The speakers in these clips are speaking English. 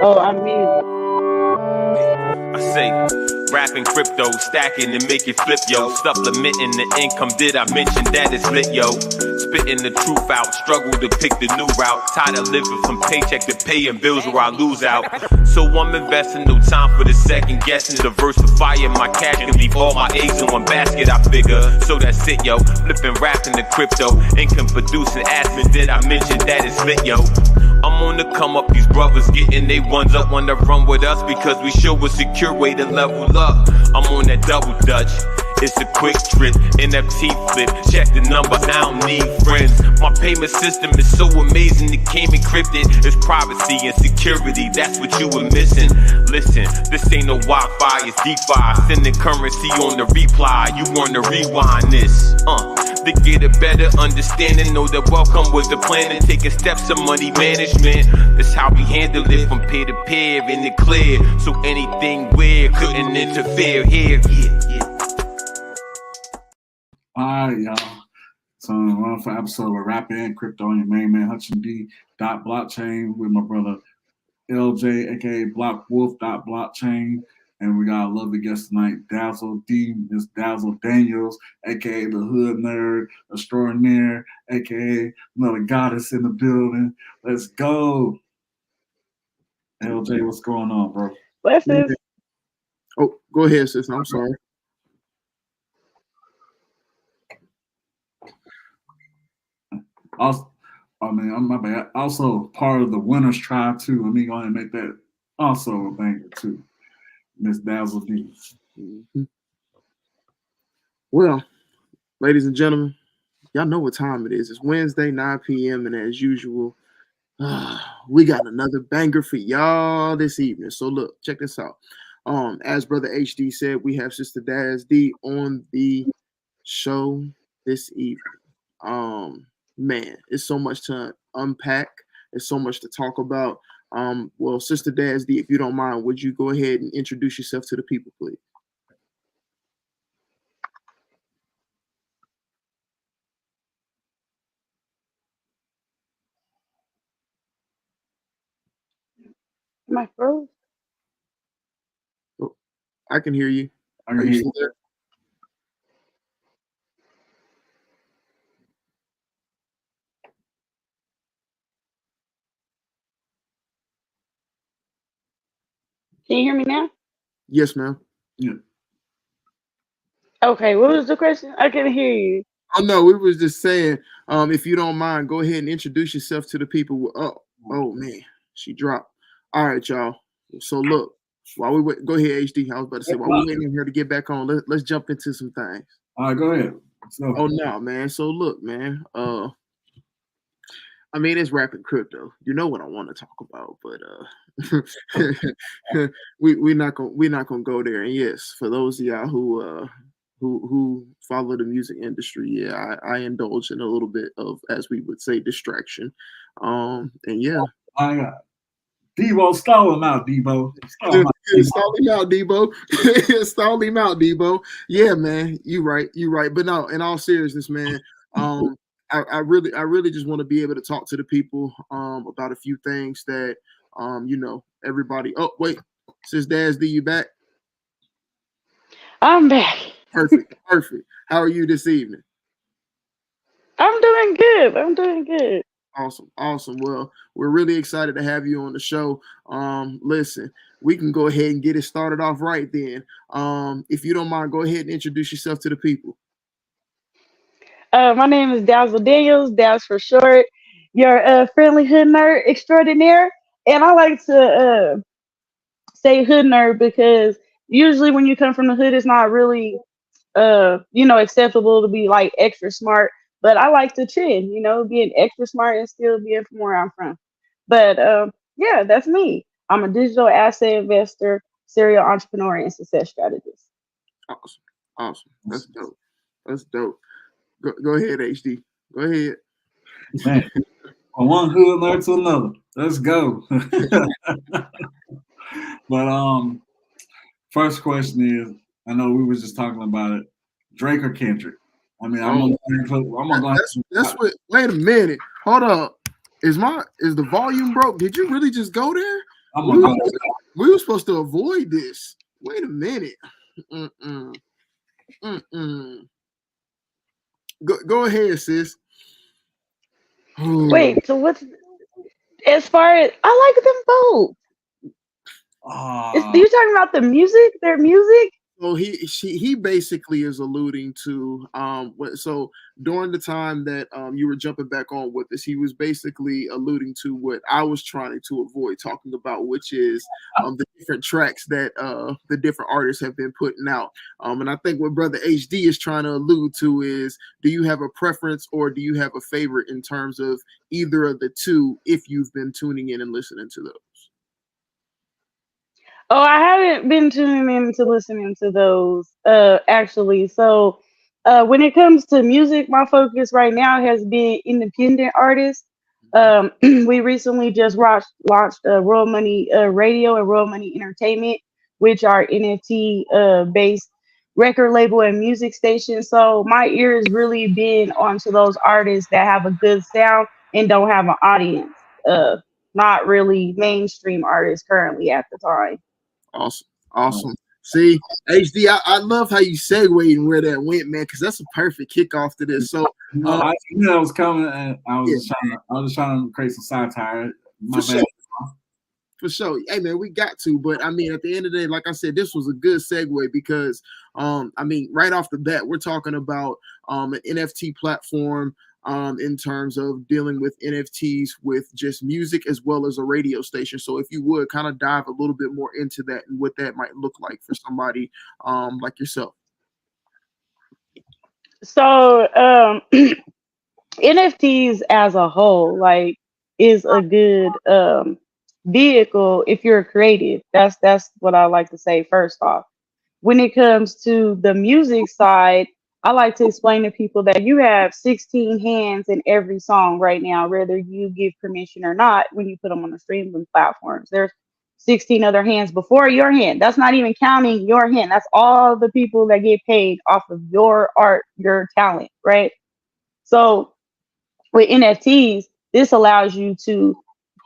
Oh, I'm muted. I say, rapping crypto, stacking and make it flip, yo. Supplementing the income, did I mention that it's lit, yo? Spitting the truth out, struggle to pick the new route. Tired of living from paycheck to paying bills where I lose out. So I'm investing, no time for the second guessing. Diversifying my cash and leave all my eggs in one basket, I figure. So that's it, yo. Flipping, rapping the crypto, income producing admin, did I mention that it's lit, yo? I'm on the come up, these brothers getting they ones up, wanna run with us because we show a secure way to level up. I'm on that double dutch, it's a quick trip, NFT flip, check the numbers, I don't need friends. My payment system is so amazing, it came encrypted. It's privacy and security, that's what you were missing. Listen, this ain't no Wi-Fi, it's DeFi, sending currency on the reply, you wanna rewind this, to get a better understanding, know that welcome was the plan and taking steps to money management. That's how we handle it from peer to peer in the clear. So anything weird couldn't interfere here. Alright, y'all. So one for episode of Rap and Crypto on your main man HUTCH Blockchain with my brother LJ, aka Block Wolf Blockchain. And we got a lovely guest tonight, Dazzle D, Miss Dazzle Daniels, aka the Hood Nerd Extraordinaire, aka another goddess in the building. Let's go. LJ, what's going on, bro? Blessings. Oh, go ahead, sis. I'm sorry. Also, I'm my bad. Also part of the Winners Tribe too. Let me go ahead and make that also a banger too. Miss Dazzle D. Mm-hmm. Well, ladies and gentlemen, y'all know what time it is. It's Wednesday, 9 p.m. And as usual, we got another banger for y'all this evening. So look, check this out. As Brother HD said, we have Sister Daz D on the show this evening. Man, it's so much to unpack. It's so much to talk about. Well, Sister Daz D, if you don't mind, would you go ahead and introduce yourself to the people, please? Am I froze? Oh, I can hear you. I can hear you. Can you hear me now? Yes, ma'am. Yeah. Okay, what was the question? I couldn't hear you. Oh no, we was just saying, if you don't mind, go ahead and introduce yourself to the people. Oh man, she dropped. All right, y'all. So look, while we wait, go ahead, HD. I was about to say while we're waiting here to get back on, let's jump into some things. All right, go ahead. So, oh no, man. So look, man. I mean, it's rapping crypto. You know what I want to talk about, but we're not gonna go there. And yes, for those of y'all who follow the music industry, yeah, I indulge in a little bit of, as we would say, distraction. And yeah, I got Debo, stall him out, Debo. Stall him out, Debo. Stall him out, Debo. Yeah, man, you right. But no, in all seriousness, man, I really just want to be able to talk to the people about a few things that everybody. Oh wait, Sis Daz D, you back? I'm back. Perfect. How are you this evening? I'm doing good. Awesome. Well, we're really excited to have you on the show. Listen, we can go ahead and get it started off right then. If you don't mind, go ahead and introduce yourself to the people. My name is Dazzle Daniels, Daz for short. You're a friendly hood nerd extraordinaire, and I like to say hood nerd because usually when you come from the hood, it's not really acceptable to be like extra smart. But I like to trend, being extra smart and still being from where I'm from. But yeah, that's me. I'm a digital asset investor, serial entrepreneur, and success strategist. Awesome. That's dope. Go ahead, HD. Go ahead. Man, from one hood nerd to another. Let's go. But first question is, I know we was just talking about it. Drake or Kendrick? I mean, I'm gonna that's wait a minute. Hold up. Is the volume broke? Did you really just go there? I'm We gonna were, go. we were supposed to avoid this. Wait a minute. Mm-mm. Mm-mm. Go ahead, sis. Wait, so what's as far as I like them both. It's Ah, you talking about the music, their music? So he basically is alluding to so during the time that you were jumping back on with us, he was basically alluding to what I was trying to avoid talking about, which is the different tracks that the different artists have been putting out. And I think what Brother HD is trying to allude to is, do you have a preference or do you have a favorite in terms of either of the two if you've been tuning in and listening to those? Oh, I haven't been tuning in to listening to those actually. So when it comes to music, my focus right now has been independent artists. We recently just launched Royal Money Radio and Royal Money Entertainment, which are NFT based record label and music stations. So my ear has really been onto those artists that have a good sound and don't have an audience. Not really mainstream artists currently at the time. Awesome. Awesome. See, HD, I love how you segued and where that went, man, because that's a perfect kickoff to this. So, I knew I was coming, and I was yeah, just trying to create some satire. My for bad. sure. For sure. Hey man, we got to, but I mean, at the end of the day, like I said, this was a good segue because I mean, right off the bat, we're talking about an NFT platform in terms of dealing with NFTs with just music as well as a radio station. So if you would kind of dive a little bit more into that and what that might look like for somebody like yourself. So NFTs as a whole, like, is a good vehicle if you're a creative. That's what I like to say first off. When it comes to the music side, I like to explain to people that you have 16 hands in every song right now, whether you give permission or not. When you put them on the streaming platforms, there's 16 other hands before your hand. That's not even counting your hand. That's all the people that get paid off of your art, your talent, right? So with NFTs, this allows you to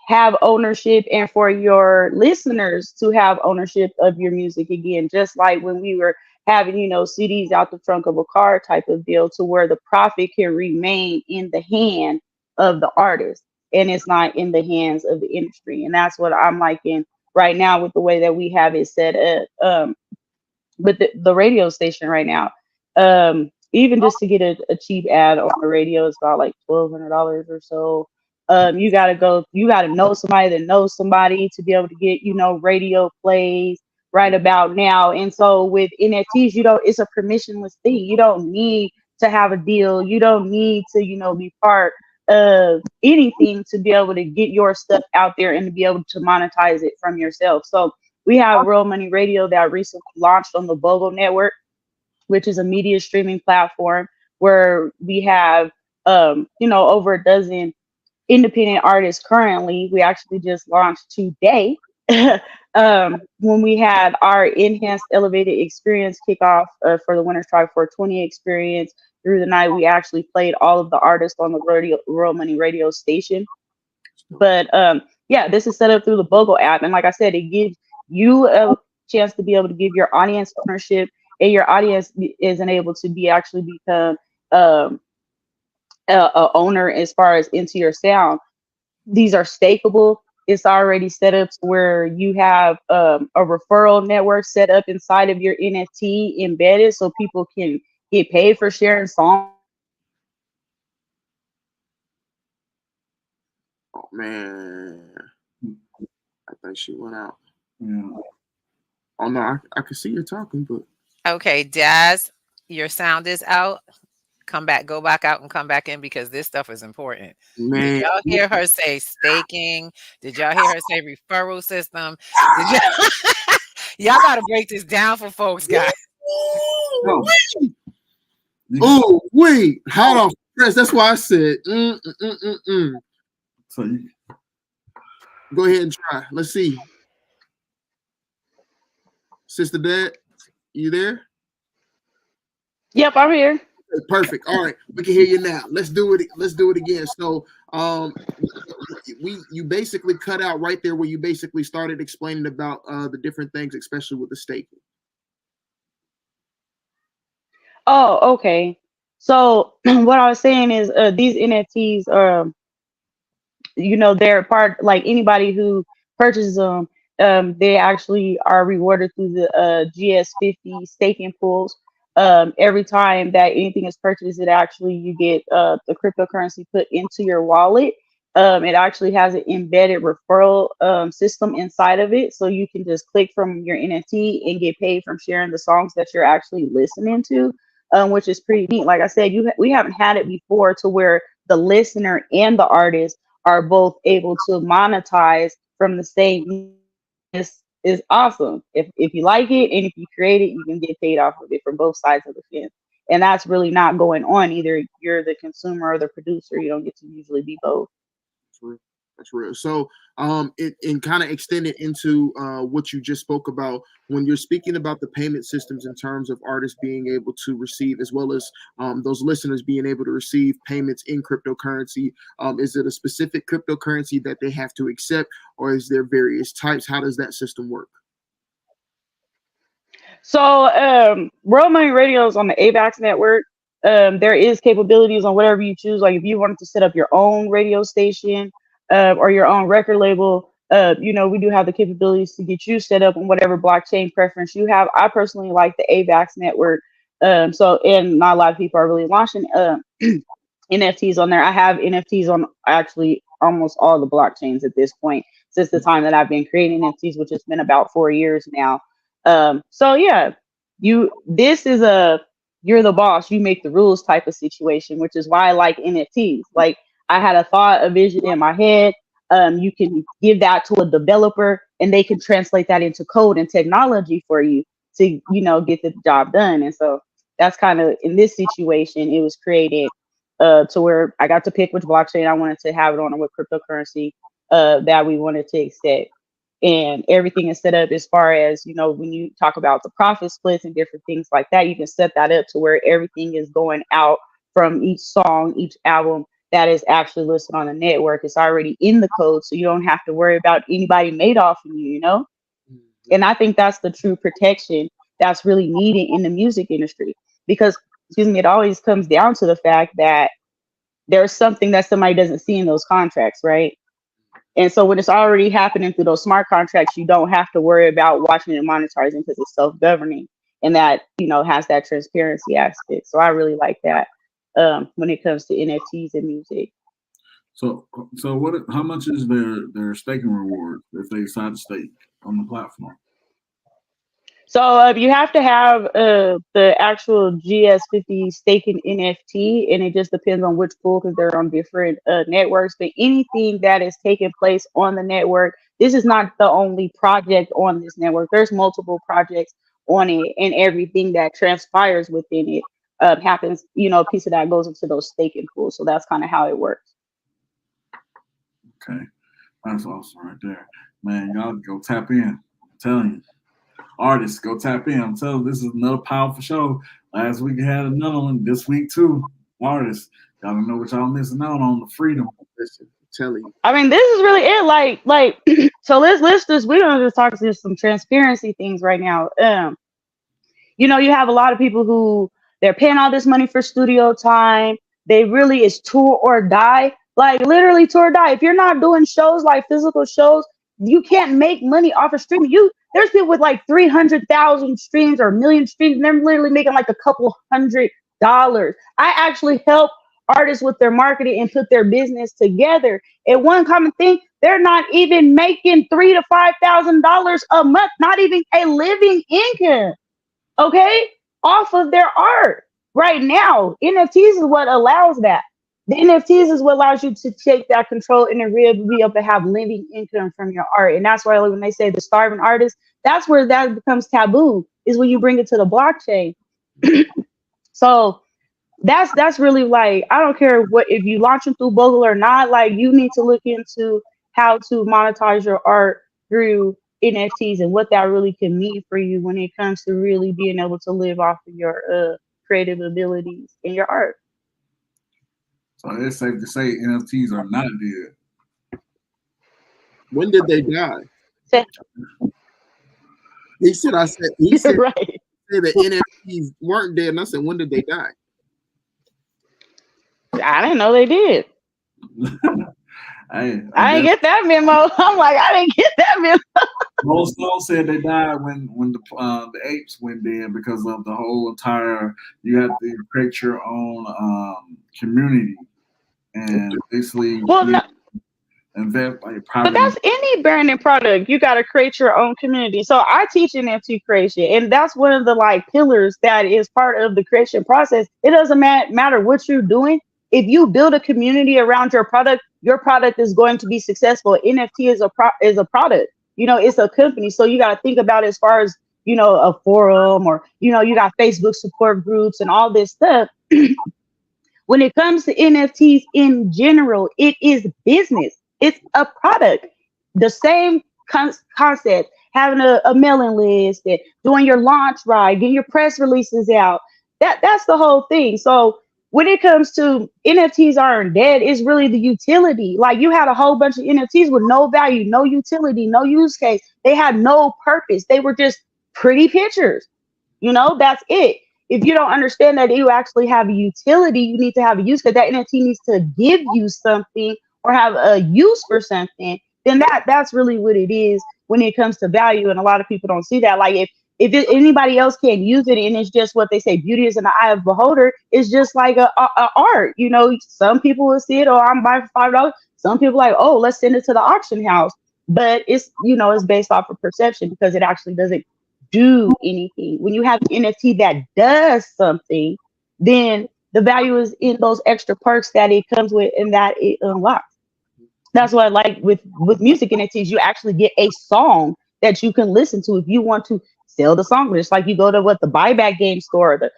have ownership and for your listeners to have ownership of your music again, just like when we were having, CDs out the trunk of a car type of deal, to where the profit can remain in the hand of the artist and it's not in the hands of the industry. And that's what I'm liking right now with the way that we have it set up. But the radio station right now, even just to get a cheap ad on the radio is about like $1,200 or so. You gotta know somebody that knows somebody to be able to get, radio plays right about now. And so with NFTs, it's a permissionless thing. You don't need to have a deal. You don't need to, be part of anything to be able to get your stuff out there and to be able to monetize it from yourself. So we have Real Money Radio that recently launched on the BOGO network, which is a media streaming platform where we have, over a dozen independent artists currently. We actually just launched today. When we had our enhanced elevated experience kickoff for the Winners Tribe 420 experience through the night, we actually played all of the artists on the Real Money Radio station. But yeah, this is set up through the BOGO app. And like I said, it gives you a chance to be able to give your audience ownership, and your audience isn't able to actually become a owner as far as into your sound. These are stakeable. It's already set up to where you have a referral network set up inside of your NFT embedded, so people can get paid for sharing songs. Oh man, I think she went out. Yeah. Oh no, I can see you talking, but Okay, Daz, your sound is out. Come back, go back out and come back in because this stuff is important. man, Did y'all hear her say staking? Did y'all hear her say referral system? Y'all got to break this down for folks, guys. Oh wait, hot off the press. That's why I said. So you, Go ahead and try. Let's see, Sister Dad, you there? Yep, I'm here. Perfect. All right, we can hear you now. Let's do it. Let's do it again. So, you basically cut out right there where you basically started explaining about the different things, especially with the staking. Oh, okay. So what I was saying is these NFTs are, they're part, like anybody who purchases them, they actually are rewarded through the GS50 staking pools. Every time that anything is purchased, it actually, you get the cryptocurrency put into your wallet. It actually has an embedded referral system inside of it, so you can just click from your NFT and get paid from sharing the songs that you're actually listening to, which is pretty neat. Like I said, we haven't had it before to where the listener and the artist are both able to monetize from the same. Is awesome. If you like it and if you create it, you can get paid off of it from both sides of the fence. And that's really not going on. Either you're the consumer or the producer. You don't get to usually be both. That's real. So, it kind of extended into what you just spoke about when you're speaking about the payment systems in terms of artists being able to receive, as well as those listeners being able to receive payments in cryptocurrency. Is it a specific cryptocurrency that they have to accept, or is there various types? How does that system work? So, World Money Radio is on the AVAX network. There is capabilities on whatever you choose. Like if you wanted to set up your own radio station or your own record label, we do have the capabilities to get you set up on whatever blockchain preference you have. I personally like the AVAX network. And not a lot of people are really launching NFTs on there. I have NFTs on actually almost all the blockchains at this point since the time that I've been creating NFTs, which has been about 4 years now. So yeah, this is you're the boss, you make the rules type of situation, which is why I like NFTs. Like I had a thought, a vision in my head. You can give that to a developer and they can translate that into code and technology for you to, get the job done. And so that's kind of, in this situation, it was created to where I got to pick which blockchain I wanted to have it on, or what cryptocurrency that we wanted to accept. And everything is set up as far as, when you talk about the profit splits and different things like that, you can set that up to where everything is going out from each song, each album that is actually listed on the network. It's already in the code, so you don't have to worry about anybody made off of you, And I think that's the true protection that's really needed in the music industry, because, it always comes down to the fact that there's something that somebody doesn't see in those contracts, right? And so when it's already happening through those smart contracts, you don't have to worry about watching it monetizing because it's self-governing, and that, has that transparency aspect. So I really like that when it comes to NFTs and music. So how much is their staking reward if they decide to stake on the platform? So you have to have the actual GS50 staking NFT, and it just depends on which pool, because they're on different networks. But anything that is taking place on the network, this is not the only project on this network. There's multiple projects on it, and everything that transpires within it happens. A piece of that goes into those staking pools. So that's kind of how it works. Okay, that's awesome right there, man. Y'all go tap in. I'm telling you. Artists, go tap in. I'm telling you, this is another powerful show. Last week I had another one. This week too. Artists, y'all don't know what y'all missing out on, the freedom. Listen, I'm telling you. I mean, this is really it. Like, so let's just, we're gonna just talk to some transparency things right now. You have a lot of people who they're paying all this money for studio time. They really is tour or die. Like literally tour or die. If you're not doing shows, like physical shows, you can't make money off of streaming. There's people with like 300,000 streams or 1,000,000 streams, and they're literally making like a couple $100. I actually help artists with their marketing and put their business together. And one common thing, they're not even making $3,000 to $5,000 a month, not even a living income, okay, off of their art right now. NFTs is what allows that. The NFTs is what allows you to take that control and really be able to have living income from your art. And that's why when they say the starving artist, that's where that becomes taboo, is when you bring it to the blockchain. So that's really, like, I don't care what, if you launch them through Bogle or not, like you need to look into how to monetize your art through NFTs and what that really can mean for you when it comes to really being able to live off of your creative abilities in your art. So it's safe to say NFTs are not dead. When did they die? Say- He said, he said, right. said the NFTs weren't dead. And I said, when did they die? I didn't know they did. Hey, I didn't get that memo. I'm like, I didn't get that memo. Most folks said they died when the apes went dead because of the whole entire. You have to create your own community and basically Well, no, invest like but private. that's any branding product. You got to create your own community. So I teach NFT creation, and that's one of the like pillars that is part of the creation process. It doesn't matter what you're doing. If you build a community around your product is going to be successful. NFT is a product. You know, it's a company. So you got to think about it as far as, you know, a forum, or, you know, you got Facebook support groups and all this stuff. When it comes to NFTs in general, it is business. It's a product. The same concept, having a mailing list and doing your launch ride, getting your press releases out. That's the whole thing. So when it comes to NFTs aren't dead, it's really the utility. Like, you had a whole bunch of NFTs with no value, no utility, no use case. They had no purpose. They were just pretty pictures. You know, that's it. If you don't understand that you actually have a utility, you need to have a use, because that NFT needs to give you something or have a use for something, then that's really what it is when it comes to value. And a lot of people don't see that. Like, if anybody else can't use it, and it's just what they say, beauty is in the eye of the beholder, it's just like a art. You know, some people will see it, oh, I'm buying for $5. Some people like, oh, let's send it to the auction house. But it's, you know, it's based off of perception, because it actually doesn't do anything. When you have an NFT that does something, then the value is in those extra perks that it comes with and that it unlocks. That's what I like with music NFTs. You actually get a song that you can listen to if you want to sell the song. Just like you go to the buyback game store, or the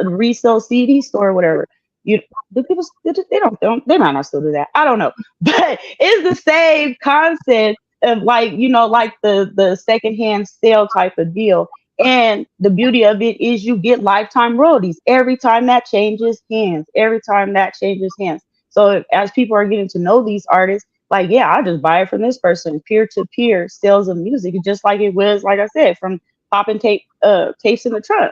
resell CD store, or whatever. You do people they might not still do that. I don't know, but it's the same concept of, like, you know, like the secondhand sale type of deal. And the beauty of it is you get lifetime royalties every time that changes hands. Every time that changes hands. So as people are getting to know these artists, like, yeah, I'll just buy it from this person. Peer to peer sales of music, just like it was, like I said, from popping tapes in the trunk.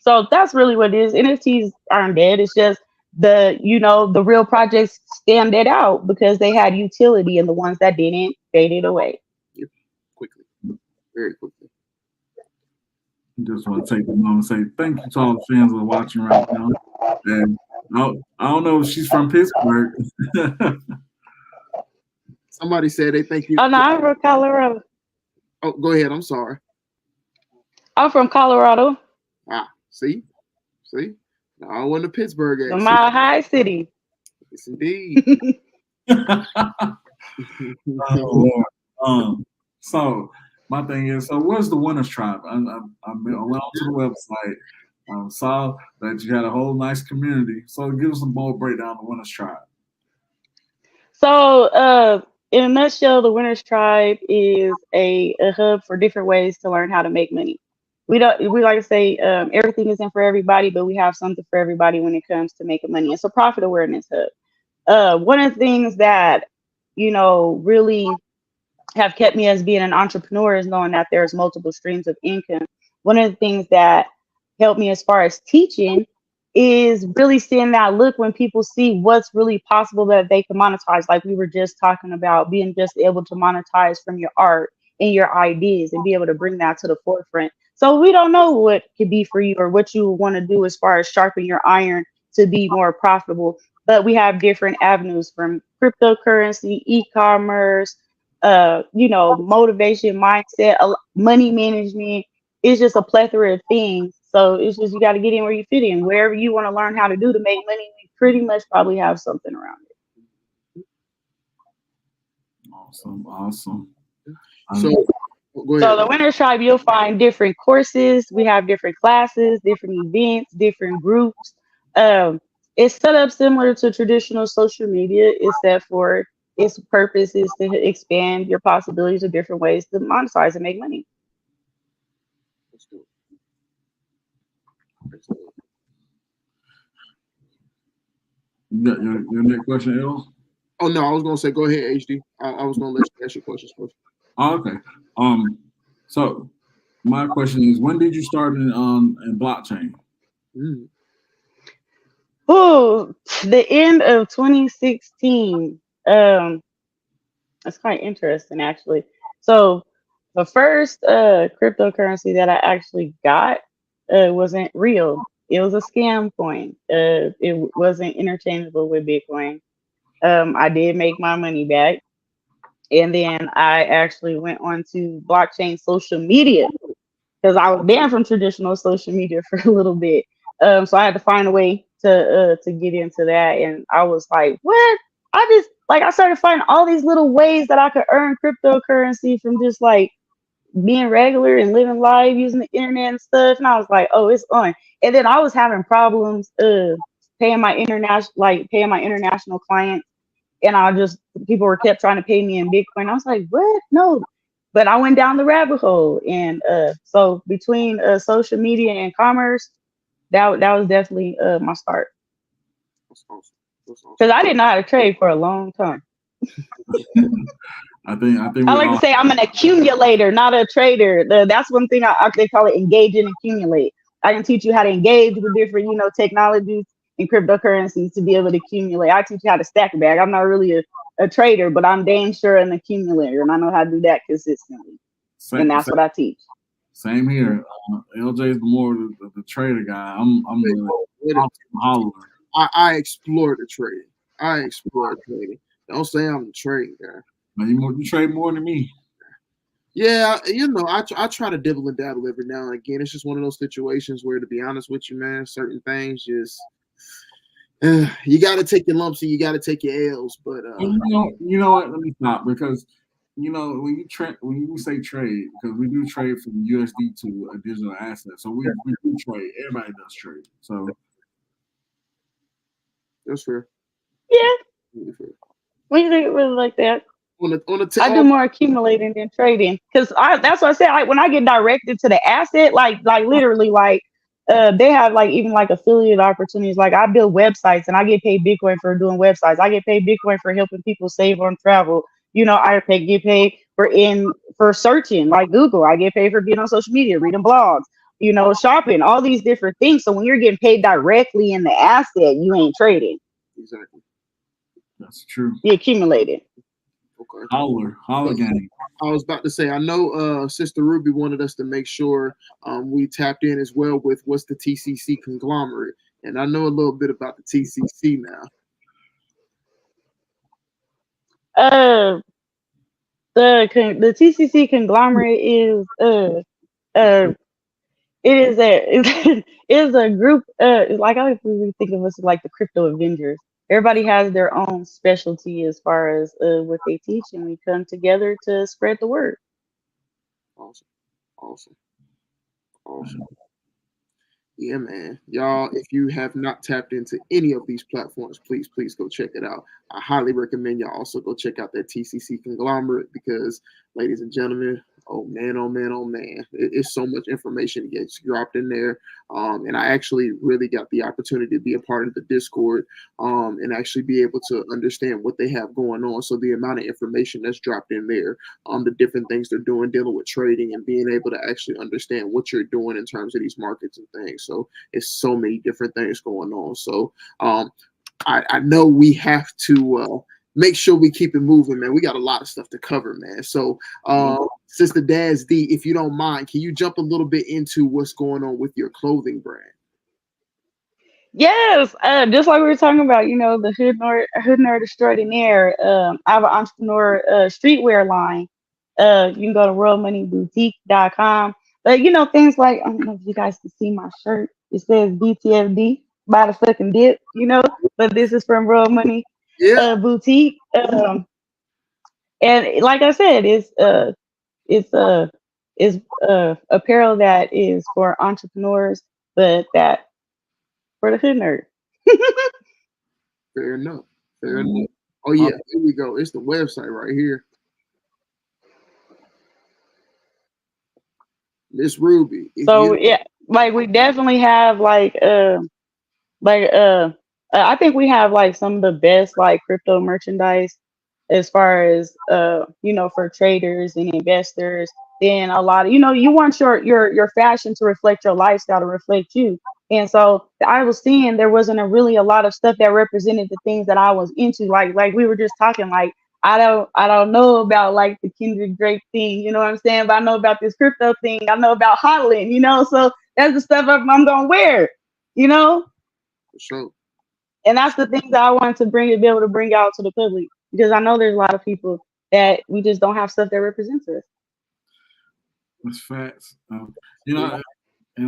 So that's really what it is. NFTs aren't dead. It's just the real projects stand it out because they had utility, and the ones that didn't faded away. Yep. Quickly. Very quickly. Just want to take a moment and say thank you to all the fans that are watching right now. And I don't know if she's from Pittsburgh. Somebody said they think you. Oh, no, I'm from Colorado. Oh, go ahead. I'm sorry. I'm from Colorado. See? No, I went to Pittsburgh. The Mile High City. Yes, indeed. Oh, Lord. So my thing is, so where's the Winners Tribe? I went onto the website, saw that you had a whole nice community. So give us a bold breakdown of the Winners Tribe. So, in a nutshell, the Winners Tribe is a hub for different ways to learn how to make money. We like to say everything isn't for everybody, but we have something for everybody when it comes to making money. It's a profit awareness hub. One of the things that, really have kept me as being an entrepreneur is knowing that there's multiple streams of income. One of the things that helped me as far as teaching is really seeing that look when people see what's really possible that they can monetize. Like we were just talking about, being just able to monetize from your art and your ideas and be able to bring that to the forefront. So we don't know what could be for you or what you want to do as far as sharpen your iron to be more profitable. But we have different avenues, from cryptocurrency, e-commerce, motivation, mindset, money management. It's just a plethora of things. So it's just, you got to get in where you fit in. Wherever you want to learn how to do to make money, we pretty much probably have something around it. Awesome. So go ahead. So the Winners Tribe, you'll find different courses. We have different classes, different events, different groups. It's set up similar to traditional social media, except for its purpose is to expand your possibilities of different ways to monetize and make money. Let's do it. You got your next question, El? Oh no, I was gonna say go ahead, HD. I was gonna let you ask your questions first. Oh, okay. So my question is, when did you start in blockchain? Mm. Oh, the end of 2016. That's quite interesting, actually. So the first cryptocurrency that I actually got wasn't real. It was a scam coin. It wasn't interchangeable with Bitcoin. I did make my money back, and then I actually went on to blockchain social media because I was banned from traditional social media for a little bit. So I had to find a way to get into that, and I was like, "What?" I started finding all these little ways that I could earn cryptocurrency from just like being regular and living life using the internet and stuff. And I was like, "Oh, it's on." And then I was having problems paying my international clients, and people were kept trying to pay me in Bitcoin. I was like, "What? No." But I went down the rabbit hole, and so between social media and commerce, that was definitely my start. That's awesome. That's awesome. Because I didn't know how to trade for a long time. I think I we like all to say I'm an accumulator, not a trader. That's one thing they call it: engage and accumulate. I can teach you how to engage with different, technologies and cryptocurrencies to be able to accumulate. I teach you how to stack a bag. I'm not really a trader, but I'm damn sure an accumulator, and I know how to do that consistently. And that's what I teach. Same here. LJ is more the trader guy. I'm the holler. I explore the trading. Don't say I'm the trading guy. You trade more than me. Yeah, I try to dibble and dabble every now and again. It's just one of those situations where, to be honest with you, man, certain things just you got to take your lumps and you got to take your L's. But you know what? Let me stop because when you say trade, because we do trade from USD to a digital asset, so we do trade. Everybody does trade. So that's fair. Yeah. Really fair. When you think it really like that. I do oh, more accumulating than trading because that's what I said. When I get directed to the asset, like literally, they have even affiliate opportunities. Like I build websites and I get paid Bitcoin for doing websites. I get paid Bitcoin for helping people save on travel. Get paid for searching like Google. I get paid for being on social media, reading blogs, shopping, all these different things. So when you're getting paid directly in the asset, you ain't trading. Exactly. That's true. You accumulated. Okay. Holler gang. I was about to say, I know Sister Ruby wanted us to make sure we tapped in as well with what's the TCC conglomerate, and I know a little bit about the TCC now. The TCC conglomerate is it is a group. Like I really think of us as like the crypto Avengers. Everybody has their own specialty as far as what they teach, and we come together to spread the word. Awesome. Yeah, man. Y'all, if you have not tapped into any of these platforms, please go check it out. I highly recommend y'all also go check out that TCC conglomerate because, ladies and gentlemen, oh man, it's so much information gets dropped in there. And I actually really got the opportunity to be a part of the Discord and actually be able to understand what they have going on. So the amount of information that's dropped in there, the different things they're doing, dealing with trading and being able to actually understand what you're doing in terms of these markets and things. So it's so many different things going on. So I know we have to make sure we keep it moving, man. We got a lot of stuff to cover, man. So Sister DAZZLE, if you don't mind, can you jump a little bit into what's going on with your clothing brand? Yes, just like we were talking about, the Hood Nerd Extraordinaire. I have an entrepreneur streetwear line. You can go to royalmoneyboutique.com. But things like, I don't know if you guys can see my shirt. It says BTFD, buy the fucking dip, but this is from Royal Money Boutique. And like I said, it's apparel that is for entrepreneurs, but that for the hood nerd. Fair enough. Oh yeah, here we go. It's the website right here. Miss Ruby. So yeah, we definitely have a I think we have like some of the best like crypto merchandise as far as for traders and investors. Then a lot of you want your fashion to reflect your lifestyle, to reflect you. And so I was seeing there wasn't really a lot of stuff that represented the things that I was into. Like we were just talking, like I don't know about like the Kendrick Drake thing, you know what I'm saying? But I know about this crypto thing. I know about hodling, so that's the stuff I'm gonna wear, you know? For sure. And that's the things that I wanted to be able to bring out to the public, because I know there's a lot of people that we just don't have stuff that represents us. That's facts. And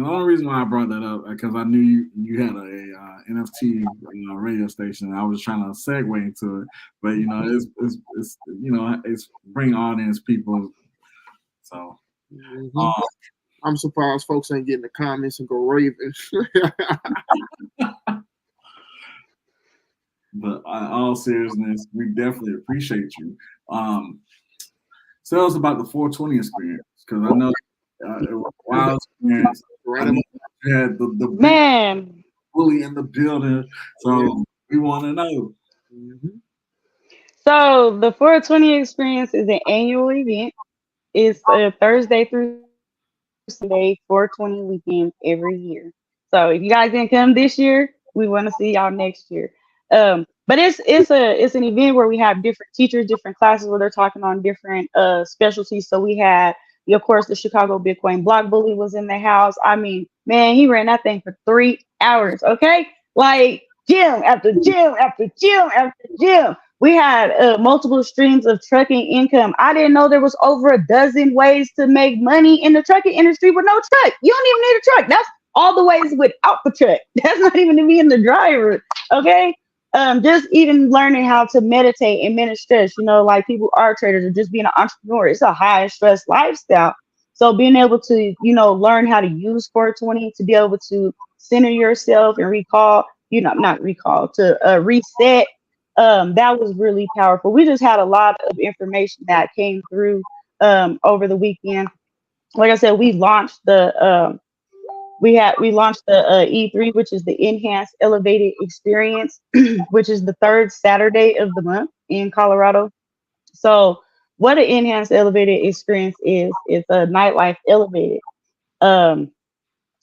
the only reason why I brought that up because I knew you had a NFT radio station. I was trying to segue into it, but it's bring audience people. So I'm surprised folks ain't getting the comments and go raving. But in all seriousness, we definitely appreciate you. Tell us about the 420 experience, because I know it was a wild experience. I know you had the man bully in the building, so we want to know. So the 420 experience is an annual event. It's a Thursday through Sunday 420 weekend every year. So if you guys didn't come this year, we want to see y'all next year. But it's an event where we have different teachers, different classes where they're talking on different specialties. So we had, of course, the Chicago Bitcoin block bully was in the house. I mean, man, he ran that thing for 3 hours. Okay, like gym after gym after gym after gym. We had multiple streams of trucking income. I didn't know there was over a dozen ways to make money in the trucking industry with no truck. You don't even need a truck. That's all the ways without the truck. That's not even to be in the driver. Okay. Just even learning how to meditate and manage stress, like people are traders or just being an entrepreneur. It's a high stress lifestyle. So being able to, learn how to use 420 to be able to center yourself and recall, not recall, to reset. That was really powerful. We just had a lot of information that came through over the weekend. Like I said, we launched the E3, which is the Enhanced Elevated Experience, which is the third Saturday of the month in Colorado. So what an Enhanced Elevated Experience is, it's a nightlife elevated.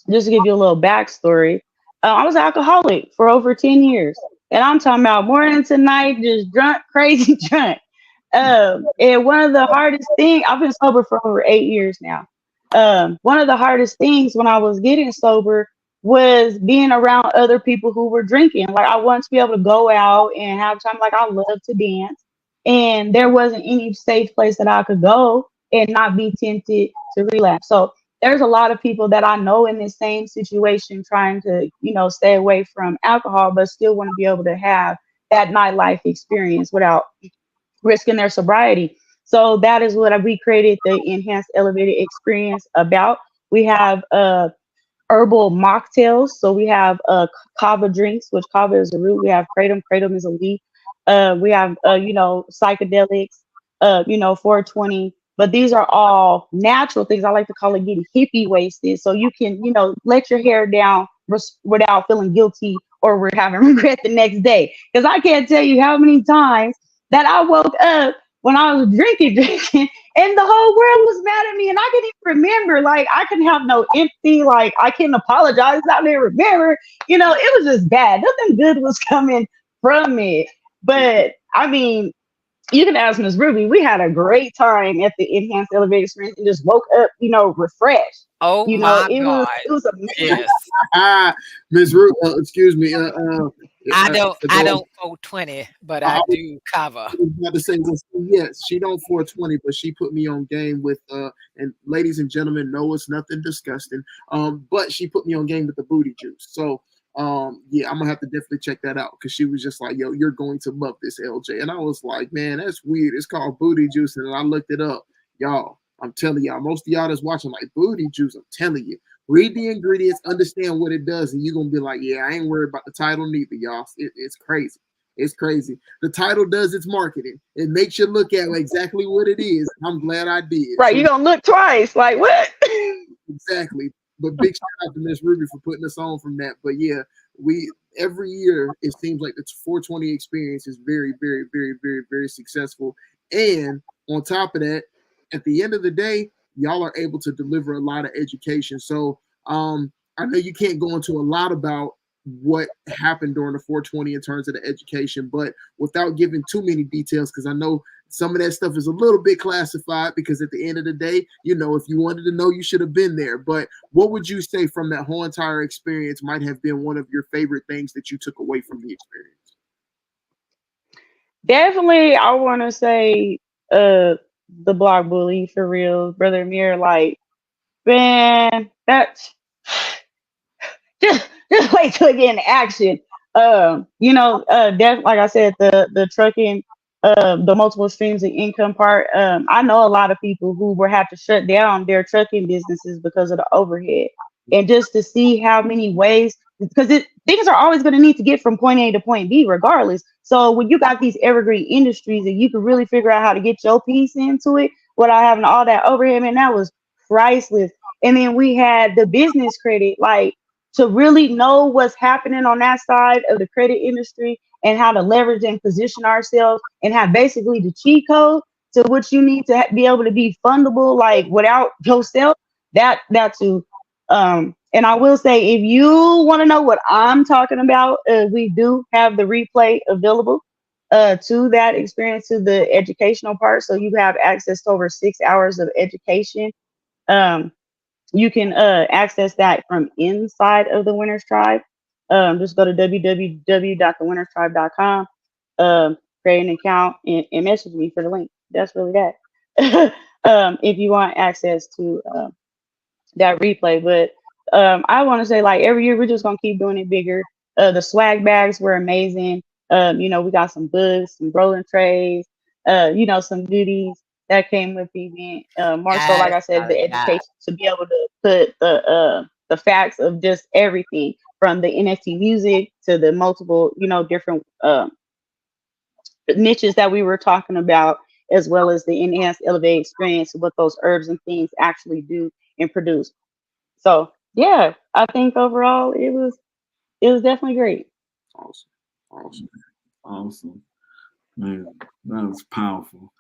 Just to give you a little backstory, I was an alcoholic for over 10 years. And I'm talking about morning to night, just drunk, crazy drunk. And one of the hardest things, I've been sober for over 8 years now. One of the hardest things when I was getting sober was being around other people who were drinking. Like I wanted to be able to go out and have time. Like I love to dance, and there wasn't any safe place that I could go and not be tempted to relapse. So there's a lot of people that I know in this same situation trying to, stay away from alcohol, but still want to be able to have that nightlife experience without risking their sobriety. So that is what we created the Enhanced Elevated Experience about. We have herbal mocktails. So we have kava drinks, which kava is a root. We have kratom. Kratom is a leaf. We have, psychedelics, 420. But these are all natural things. I like to call it getting hippie wasted. So you can, let your hair down without feeling guilty or having regret the next day. Because I can't tell you how many times that I woke up when I was drinking, and the whole world was mad at me, and I couldn't even remember. Like I couldn't have no empathy. Like I couldn't apologize. I didn't remember. It was just bad. Nothing good was coming from it. But I mean, you can ask Ms. Ruby. We had a great time at the Enhanced Elevated Experience and just woke up, refreshed. Oh my God! It was amazing. Yes. Ms. Ruby, excuse me. I don't 420, but I do cover. I was about to say, yes, she don't 420, but she put me on game with and ladies and gentlemen, no, it's nothing disgusting. But she put me on game with the booty juice. So yeah, I'm gonna have to definitely check that out, because she was just like, yo, you're going to love this, LJ. And I was like, man, that's weird. It's called booty juice. And I looked it up. Y'all, I'm telling y'all, most of y'all that's watching, like, booty juice, I'm telling you, read the ingredients, understand what it does, and you're gonna be like, yeah, I ain't worried about the title neither, y'all. It's crazy. It's crazy. The title does its marketing. It makes you look at exactly what it is. I'm glad I did. Right, you're gonna look twice, like what? Exactly. But big shout out to Miss Ruby for putting us on from that. But yeah, we every year it seems like the 420 experience is very, very, very, very, very successful. And on top of that, at the end of the day, y'all are able to deliver a lot of education. So I know you can't go into a lot about what happened during the 420 in terms of the education, but without giving too many details, because I know some of that stuff is a little bit classified, because at the end of the day, you know, if you wanted to know, you should have been there. But what would you say from that whole entire experience might have been one of your favorite things that you took away from the experience? Definitely, I want to say the block bully for real, brother Amir. Like, man, that's just wait till I get in action. Like I said, the trucking, the multiple streams of income part. I know a lot of people who were have to shut down their trucking businesses because of the overhead, and just to see how many ways, because things are always going to need to get from point A to point B, regardless. So when you got these evergreen industries and you can really figure out how to get your piece into it without having all that overhead, man, that was priceless. And then we had the business credit, like, to really know what's happening on that side of the credit industry and how to leverage and position ourselves and have basically the cheat code to what you need to be able to be fundable, like without yourself. That too. And I will say, if you want to know what I'm talking about, we do have the replay available to that experience, to the educational part. So you have access to over 6 hours of education. You can access that from inside of the Winners Tribe. Just go to www.thewinnerstribe.com, create an account, and message me for the link. That's really that. If you want access to that replay. But I want to say, like, every year we're just gonna keep doing it bigger. The swag bags were amazing. We got some books, some rolling trays, some goodies that came with the event. More so, like I said, the education to be able to put the facts of just everything from the NFT music to the multiple, different niches that we were talking about, as well as the enhanced elevated experience of what those herbs and things actually do and produce. So yeah, I think overall it was definitely great. Awesome. Man, that was powerful.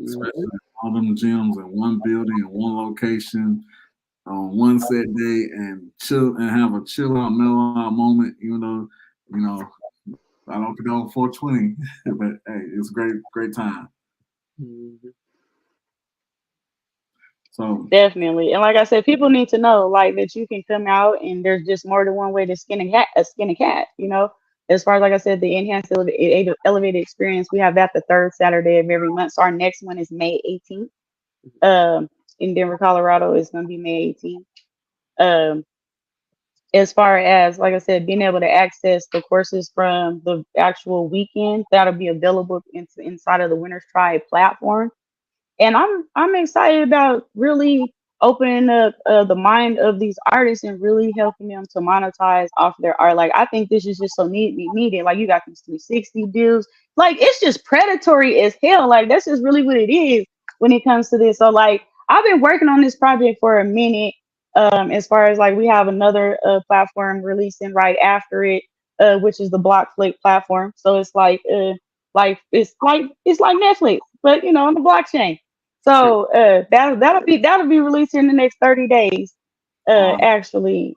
Especially all them gyms in one building, in one location, on one set day, and chill and have a chill out, mellow out moment. Even though, I don't condone 420, but hey, it's great time. Mm-hmm. So definitely, and like I said, people need to know, like, that you can come out and there's just more than one way to skin a cat. As far as, like I said, the enhanced elevated experience, we have that the third Saturday of every month. So our next one is May 18th. In Denver, Colorado, it's going to be May 18th. As far as, like I said, being able to access the courses from the actual weekend, that'll be available inside of the Winners Tribe platform. And I'm excited about really opening up the mind of these artists and really helping them to monetize off their art. Like, I think this is just so needed. Like, you got these 360 deals. Like, it's just predatory as hell. Like, that's just really what it is when it comes to this. So, like, I've been working on this project for a minute. As far as, like, we have another platform releasing right after it, which is the Blockflip platform. So it's like it's like Netflix, but on the blockchain. So that'll be released in the next 30 days, actually.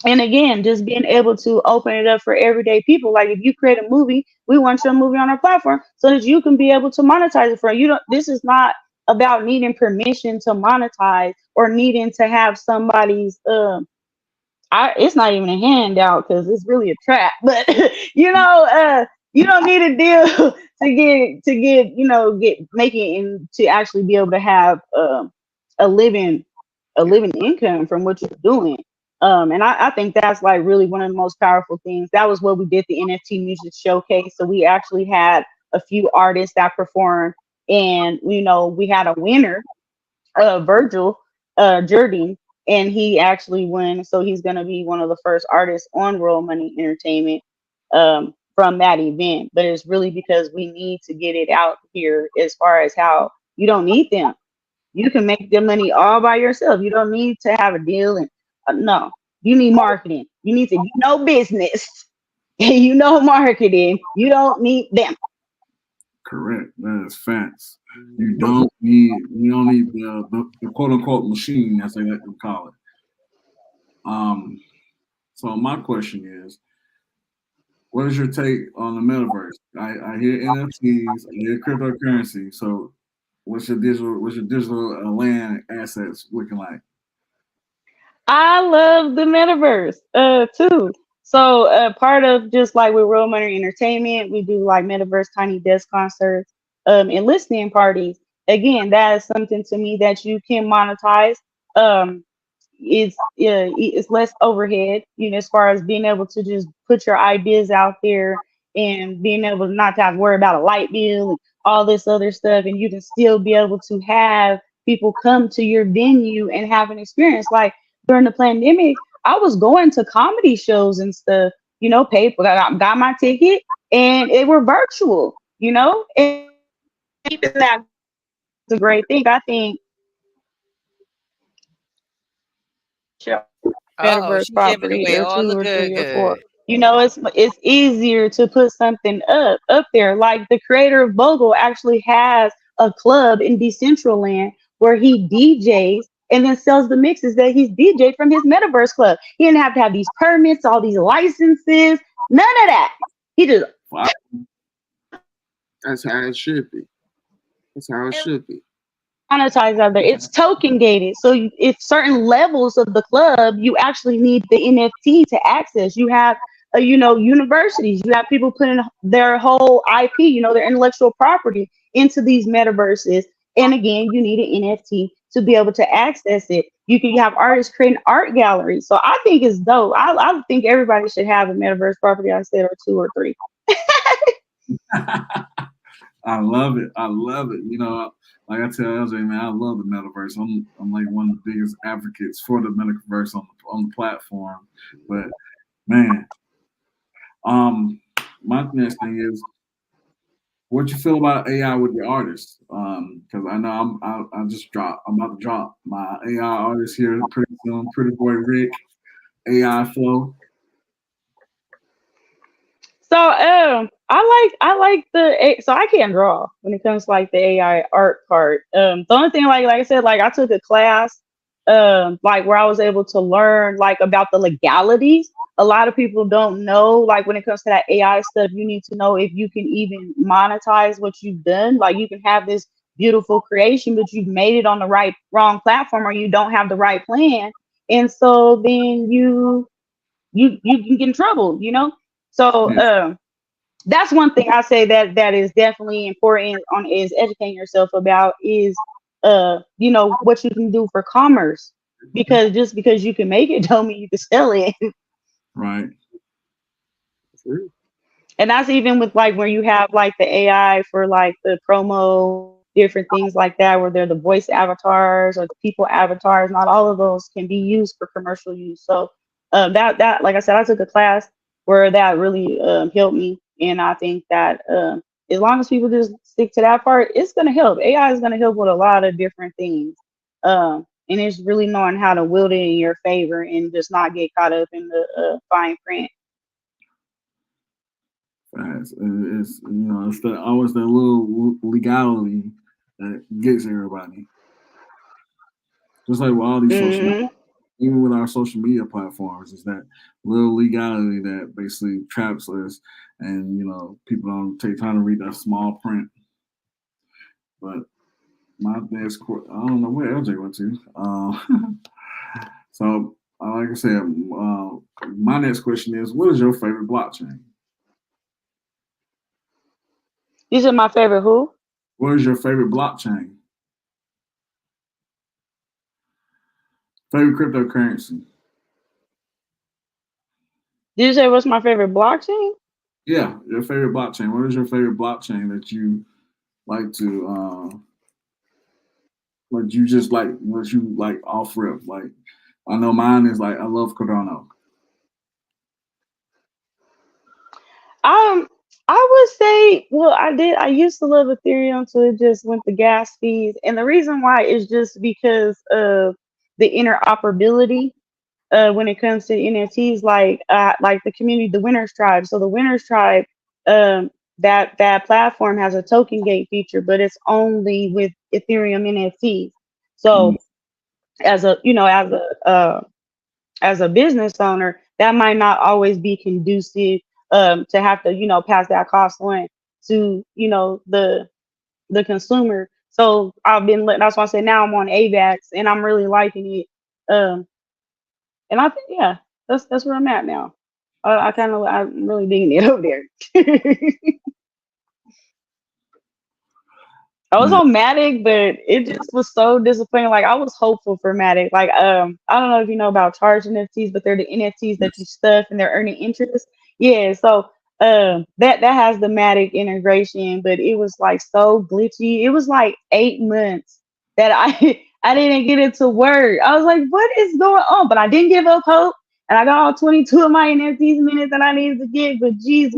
And again, just being able to open it up for everyday people. Like, if you create a movie, we want your movie on our platform so that you can be able to monetize it for you. This is not about needing permission to monetize or needing to have somebody's it's not even a handout because it's really a trap. But you don't need a deal to make it and to actually be able to have a living income from what you're doing. And I think that's, like, really one of the most powerful things. That was what we did the NFT music showcase. So we actually had a few artists that performed, and we had a winner, Virgil Jardine, and he actually won. So he's going to be one of the first artists on Royal Money Entertainment from that event. But it's really because we need to get it out here, as far as how you don't need them. You can make the money all by yourself. You don't need to have a deal. And no, You need marketing. You need to know business and you know marketing. You don't need them. Correct. That is facts. You don't need the quote unquote machine, as they like to call it. So my question is, what is your take on the metaverse? I hear NFTs, I hear cryptocurrency. So what's your digital land assets looking like? I love the metaverse too. So part of just like with Real Money Entertainment, we do like metaverse tiny desk concerts and listening parties. Again, that is something to me that you can monetize. Um, it's less overhead, as far as being able to just put your ideas out there and being able to not to have to worry about a light bill and all this other stuff, and you can still be able to have people come to your venue and have an experience. Like during the pandemic, I was going to comedy shows and stuff, paid for got my ticket and it were virtual, and even that's a great thing. I think Uh-oh, metaverse she giving property away or all two the or good three or four. good. It's easier to put something up there. Like the creator of Bogle actually has a club in Decentraland where he DJs and then sells the mixes that he's DJed from his metaverse club. He didn't have to have these permits, all these licenses, none of that. He just Wow. That's how it should be. That's how it should be. monetize out there. It's token gated. So if certain levels of the club, you actually need the NFT to access. You have, universities. You have people putting their whole IP, their intellectual property into these metaverses. And again, you need an NFT to be able to access it. You have artists creating art galleries. So I think it's dope. I think everybody should have a metaverse property. I said, or two or three. I love it. I love it. Like I tell LJ, man, I love the metaverse. I'm like one of the biggest advocates for the metaverse on the platform. But man, my next thing is, what you feel about AI with your artists? Because I know I'm about to drop my AI artist here pretty soon. Pretty boy Rick, AI flow. So I like so I can't draw when it comes to like the AI art part. The only thing like I said, like I took a class like where I was able to learn like about the legalities. A lot of people don't know, like when it comes to that AI stuff, you need to know if you can even monetize what you've done. Like you can have this beautiful creation, but you've made it on the wrong platform, or you don't have the right plan. And so then you can get in trouble. So Yeah. that's one thing I say that is definitely important on is educating yourself about is what you can do for commerce, because just because you can make it don't mean you can sell it. Right. True. And that's even with like where you have like the AI for like the promo, different things like that, where they're the voice avatars or the people avatars. Not all of those can be used for commercial use. So that like I said, I took a class where that really helped me, and I think that as long as people just stick to that part, it's gonna help. AI is gonna help with a lot of different things. And it's really knowing how to wield it in your favor and just not get caught up in the fine print. Facts. It's always that little legality that gets everybody. Just like with all these Hmm. even with our social media platforms, is that little legality that basically traps us, and people don't take time to read that small print. But my next, I don't know where LJ went to. So, like I said, my next question is, what is your favorite blockchain? You said my favorite who? What is your favorite blockchain? Favorite cryptocurrency? Did you say what's my favorite blockchain? Yeah, your favorite blockchain. What is your favorite blockchain that you like to, what you just like, what you like off rip? Like, I know mine is like, I love Cardano. Um, I would say, well, I used to love Ethereum until it just went to gas fees. And the reason why is just because of the interoperability. when it comes to NFTs, like the community, the Winners Tribe. So the Winners Tribe, that platform has a token gate feature, but it's only with Ethereum NFTs. Mm, So as a as a business owner, that might not always be conducive to have to pass that cost on to the consumer. So that's why I said now I'm on AVAX and I'm really liking it. And I think yeah, that's where I'm at now. I'm really digging it over there. I was man, on Matic, but it just was so disappointing. Like I was hopeful for Matic. Like I don't know if you know about charge NFTs, but they're the NFTs that you yes. stuff and they're earning interest. Yeah, so that has the Matic integration, but it was like so glitchy. It was like 8 months that I I didn't get it to work. I was like, what is going on? But I didn't give up hope, and I got all 22 of my NFTs minutes that I needed to get. But geez,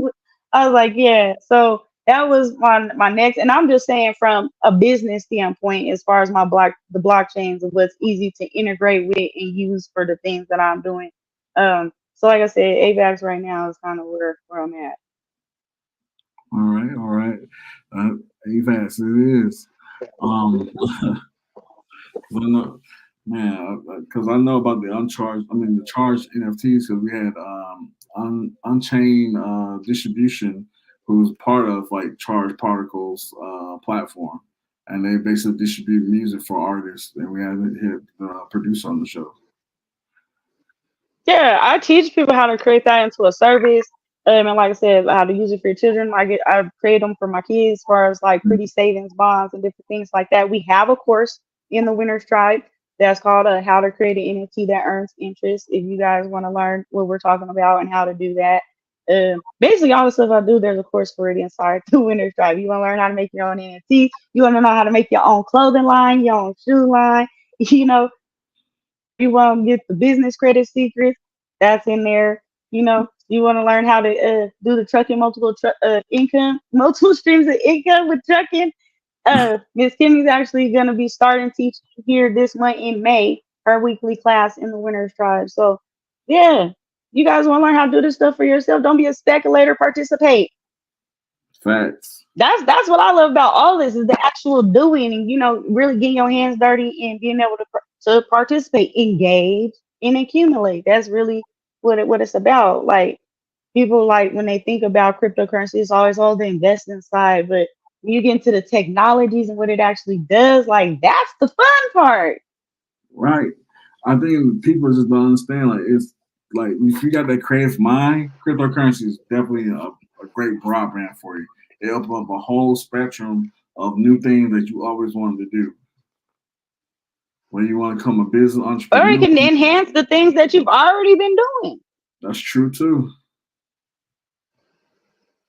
I was like, yeah. So that was my next, and I'm just saying from a business standpoint, as far as the blockchains of what's easy to integrate with and use for the things that I'm doing. So like I said, AVAX right now is kind of where I'm at. All right, all right. Uh, AVAX, it is. Um, I know, man, because I know about the uncharged. I mean, the charged NFTs because we had Unchained Distribution, who's part of like Charged Particles platform, and they basically distribute music for artists. And we had hit the producer on the show. Yeah, I teach people how to create that into a service. And like I said, how to use it for your children. I create them for my kids as far as like pretty savings bonds and different things like that. We have a course in the Winners Tribe that's called How to Create an NFT That Earns Interest. If you guys want to learn what we're talking about and how to do that. Basically all the stuff I do, there's a course for it inside the Winners Tribe. You want to learn how to make your own NFT. You want to know how to make your own clothing line, your own shoe line, you know, you want to get the business credit secrets, that's in there. You want to learn how to do the trucking, multiple streams of income with trucking. Miss Kimmy's actually going to be starting teaching here this month in May, her weekly class in the Winners Tribe. So, yeah, you guys want to learn how to do this stuff for yourself. Don't be a speculator. Participate. Facts. That's what I love about all this is the actual doing and really getting your hands dirty and being able to participate, engage, and accumulate. That's really what it's about. Like people like when they think about cryptocurrency, it's always all the investing side, but when you get into the technologies and what it actually does, like that's the fun part. Right. I think people just don't understand. Like it's like if you got that creative mind, cryptocurrency is definitely a great broadband for you. It opens up a whole spectrum of new things that you always wanted to do. When you want to become a business Or it entrepreneur, can enhance the things that you've already been doing. that's true too.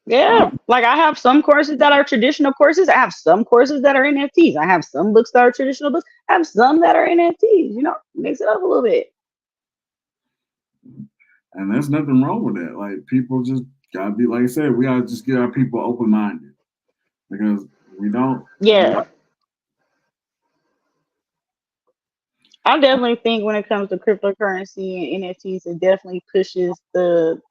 Yeah, like I have some courses that are traditional courses. I have some courses that are NFTs. I have some books that are traditional books. I have some that are NFTs. Mix it up a little bit. And there's nothing wrong with that. Like people just gotta be like I said, we gotta just get our people open minded because we don't. Yeah, I definitely think when it comes to cryptocurrency and NFTs, it definitely pushes the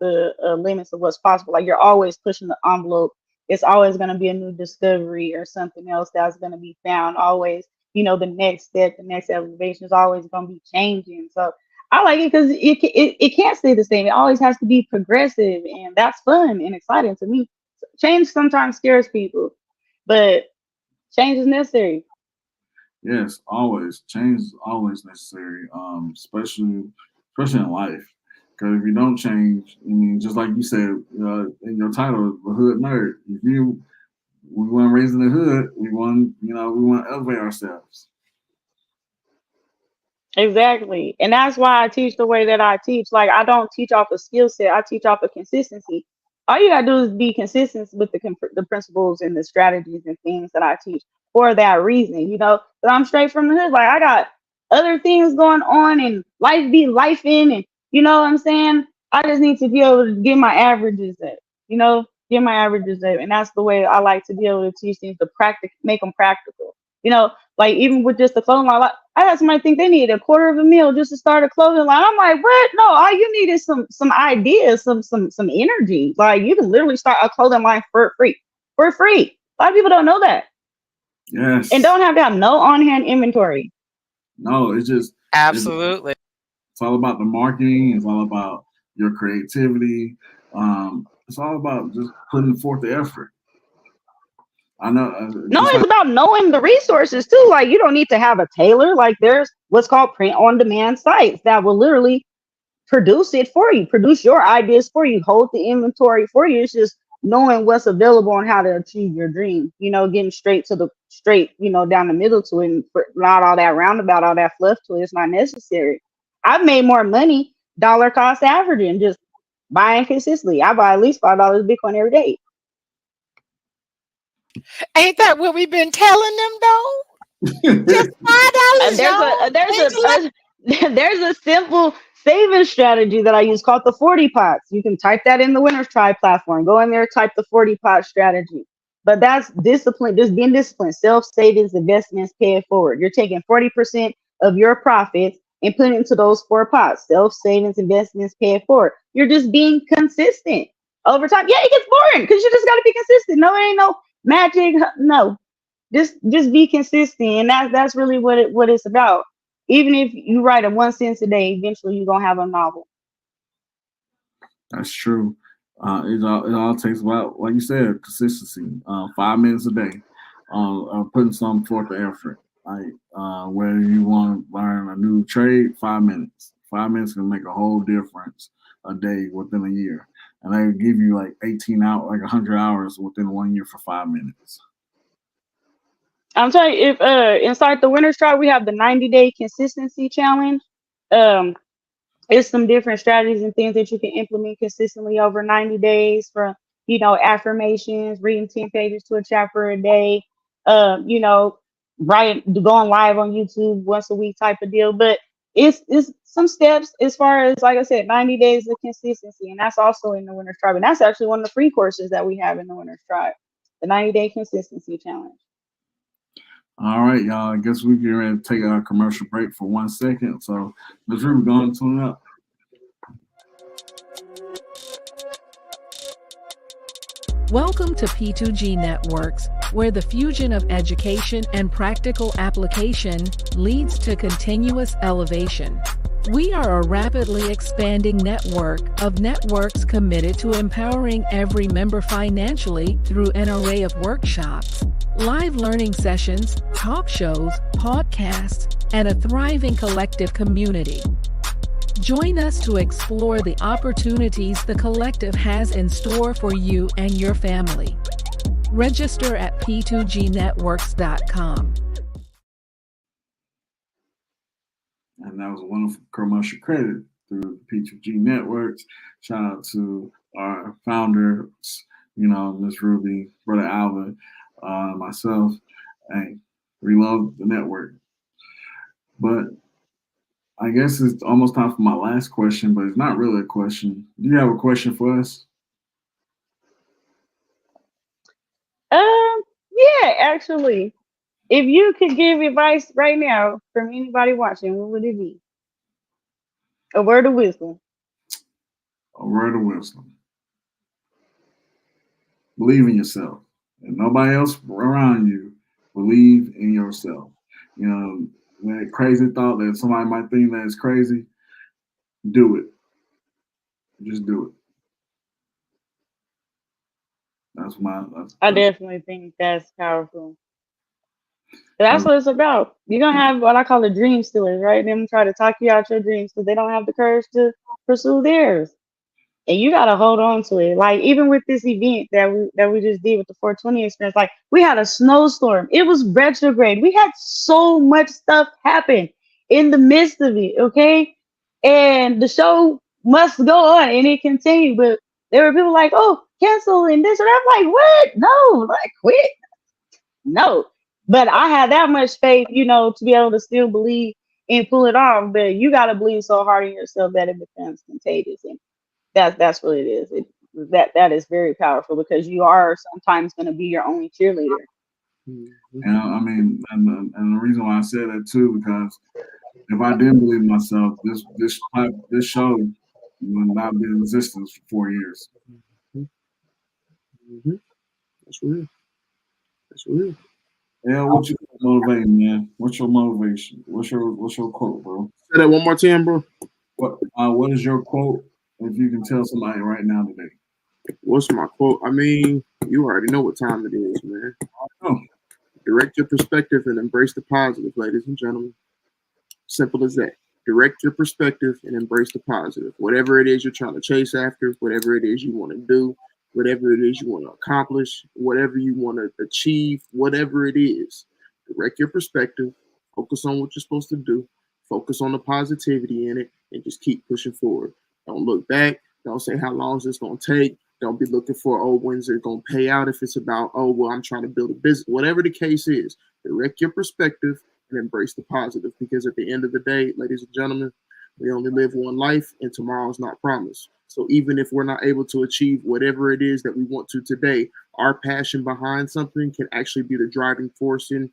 limits of what's possible. Like you're always pushing the envelope. It's always going to be a new discovery or something else that's going to be found. Always, the next step, the next elevation is always going to be changing. So I like it because it can't stay the same. It always has to be progressive, and that's fun and exciting to me. Change sometimes scares people, but change is necessary. Yes, always change is always necessary, especially in life. Because if you don't change, I mean, just like you said in your title, the hood nerd. If we want to raise in the hood, we want to elevate ourselves. Exactly. And that's why I teach the way that I teach. Like I don't teach off a skill set. I teach off of consistency. All you gotta do is be consistent with the principles and the strategies and things that I teach for that reason. But I'm straight from the hood. Like I got other things going on and life be life in and you know what I'm saying? I just need to be able to get my averages up, get my averages up. And that's the way I like to be able to teach things to make them practical. Like even with just the clothing line, like, I had somebody think they needed $250,000 just to start a clothing line. I'm like, what? No, all you need is some ideas, some energy. Like you can literally start a clothing line for free. For free. A lot of people don't know that. Yes. And don't have to have no on-hand inventory. No, it's just Absolutely. It's all about the marketing. It's all about your creativity. It's all about just putting forth the effort. I know. No, it's about knowing the resources too. Like you don't need to have a tailor. Like there's what's called print-on-demand sites that will literally produce it for you, produce your ideas for you, hold the inventory for you. It's just knowing what's available and how to achieve your dream. You know, getting straight, down the middle to it, and not all that roundabout, all that fluff to it. It's not necessary. I've made more money dollar cost averaging just buying consistently. I buy at least $5 Bitcoin every day. Ain't that what we've been telling them though? Just $5. There's a simple saving strategy that I use called the 40 pots. You can type that in the Winners Tribe platform. Go in there, type the 40 pot strategy. But that's discipline, just being disciplined. Self savings, investments, pay it forward. You're taking 40% of your profits and putting it into those 4 pots. Self savings, investments, pay it forward. You're just being consistent over time. Yeah, it gets boring because you just got to be consistent. No, it ain't no magic. No, just be consistent, and that's really what it's about. Even if you write a 1 sentence a day, eventually you're gonna have a novel. That's true. It all takes about, like you said, consistency. 5 minutes a day, putting something forth the effort. Like whether you want to learn a new trade, 5 minutes. 5 minutes can make a whole difference a day within a year, and they give you like 18 hours, like 100 hours within 1 year for 5 minutes. I'm telling you, if inside the Winners Tribe we have the 90-day consistency challenge. It's some different strategies and things that you can implement consistently over 90 days from, affirmations, reading 10 pages to a chapter a day, going live on YouTube once a week type of deal. But it's some steps as far as, like I said, 90 days of consistency. And that's also in the Winners Tribe. And that's actually one of the free courses that we have in the Winners Tribe, the 90-day consistency challenge. All right, y'all. I guess we're getting ready to take our commercial break for 1 second. So, Ms. Ruby, go and tune up. Welcome to P2G Networks, where the fusion of education and practical application leads to continuous elevation. We are a rapidly expanding network of networks committed to empowering every member financially through an array of workshops, live learning sessions, talk shows, podcasts, and a thriving collective community. Join us to explore the opportunities the collective has in store for you and your family. Register at p2gnetworks.com. And that was a wonderful commercial credit through P2G Networks. Shout out to our founders, Miss Ruby, Brother Alvin, myself. Hey, we love the network. But I guess it's almost time for my last question, but it's not really a question. Do you have a question for us? Yeah, actually. If you could give advice right now from anybody watching, what would it be? A word of wisdom. A word of wisdom. Believe in yourself. And nobody else around you, believe in yourself. That crazy thought that somebody might think that is crazy, do it. Just do it. I definitely think that's powerful. That's what it's about. You're going to have what I call the dream stealers, right? Them try to talk you out your dreams because they don't have the courage to pursue theirs. And you got to hold on to it. Like, even with this event that we just did with the 420 experience, like, we had a snowstorm. It was retrograde. We had so much stuff happen in the midst of it, okay? And the show must go on, and it continued. But there were people like, oh, cancel and this or that. I'm like, what? No, like, quit. No. But I had that much faith, to be able to still believe and pull it off. But you got to believe so hard in yourself that it becomes contagious. And that's what it is. That is very powerful because you are sometimes going to be your only cheerleader. Mm-hmm. And I mean, and the reason why I said that too, because if I didn't believe in myself, this show would not be in existence for 4 years. Mm-hmm. That's real. That's real. Yeah, what you motivating, man? What's your motivation? What's your quote, bro? Say that one more time, bro. What is your quote? If you can tell somebody right now today. What's my quote? I mean, you already know what time it is, man. Oh, Direct your perspective and embrace the positive, ladies and gentlemen. Simple as that. Direct your perspective and embrace the positive. Whatever it is you're trying to chase after, whatever it is you want to do, whatever it is you want to accomplish, whatever you want to achieve, whatever it is, direct your perspective, focus on what you're supposed to do, focus on the positivity in it, and just keep pushing forward. Don't look back. Don't say how long is this going to take. Don't be looking for, oh, when's it going to pay out? If it's about, oh, well, I'm trying to build a business, whatever the case is, direct your perspective and embrace the positive, because at the end of the day, ladies and gentlemen, we only live one life and tomorrow's not promised. So even if we're not able to achieve whatever it is that we want to today, our passion behind something can actually be the driving force in,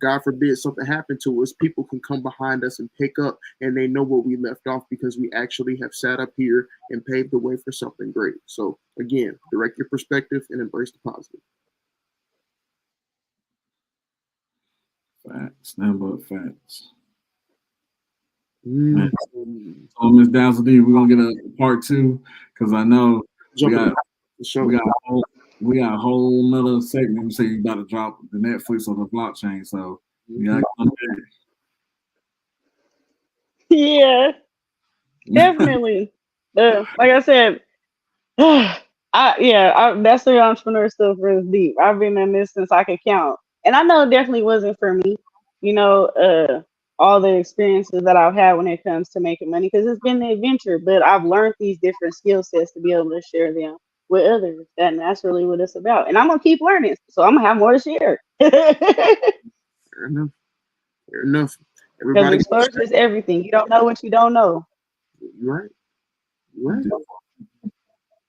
God forbid something happened to us, people can come behind us and pick up, and they know where we left off because we actually have sat up here and paved the way for something great. So again, direct your perspective and embrace the positive. facts, nothing but facts. Mm. So Miss Dazzle D, we're gonna get a part 2 because I know we got a whole nother segment. You say you about to drop the Netflix or the blockchain, so you gotta come back. Yeah, definitely. Like I said, that's the entrepreneur stuff is deep. I've been in this since I could count, and I know it definitely wasn't for me. All the experiences that I've had when it comes to making money, because it's been an adventure. But I've learned these different skill sets to be able to share them with others, and that's really what it's about. And I'm gonna keep learning, so I'm gonna have more to share. Fair enough. Fair enough. Because Everybody, exposure is everything. You don't know what you don't know. you're right. You're right.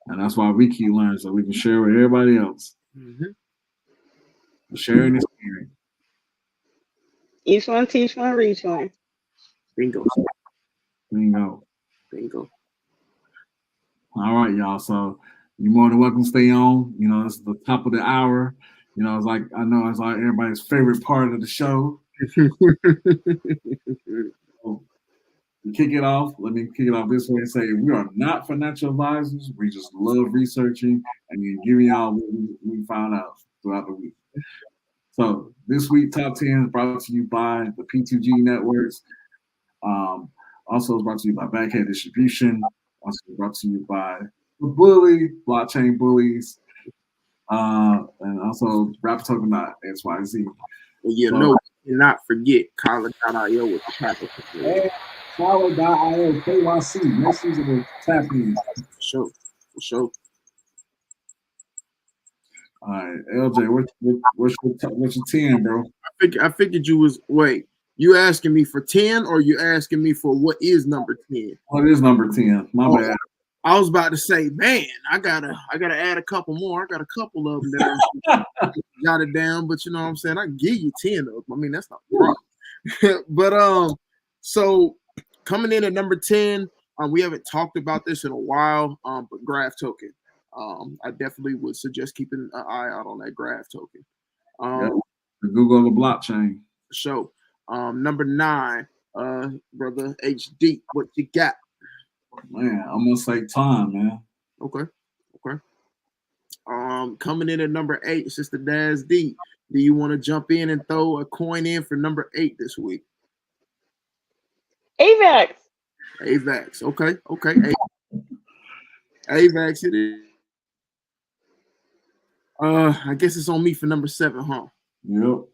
And that's why we keep learning so we can share with everybody else. Mm-hmm. Sharing experience. Each one teach one, reach one. Bingo. Bingo. Bingo. All right, y'all. So you're more than welcome to stay on. This is the top of the hour. It's like everybody's favorite part of the show. So, to kick it off, let me kick it off this way and say we are not financial advisors. We just love researching and giving y'all what we found out throughout the week. So this week, Top 10 is brought to you by the P2G Networks. Also is brought to you by Backhead Distribution. Also brought to you by the Bully, Blockchain Bullies, and also RapToken.xyz. You cannot forget Collar.io with the capital. Collar.io KYC. Next season will tap in. For sure. All right, LJ, what's your 10, bro? I figured you was you asking me for 10 or you asking me for what is number 10? What is number 10? My bad. I was about to say, man, I gotta add a couple more. I got a couple of them that I jotted down, but you know what I'm saying? I can give you 10 of them. I mean, that's not a problem. But so coming in at number 10, we haven't talked about this in a while, but Graph Token. I definitely would suggest keeping an eye out on that Graph Token. The Google the blockchain. So number 9, brother HD, what you got? Man, I'm gonna say time, man. Okay. Coming in at number 8, Sister Daz D. Do you want to jump in and throw a coin in for number 8 this week? AVAX. Okay. AVAX it is. I guess it's on me for number 7, huh? Yep.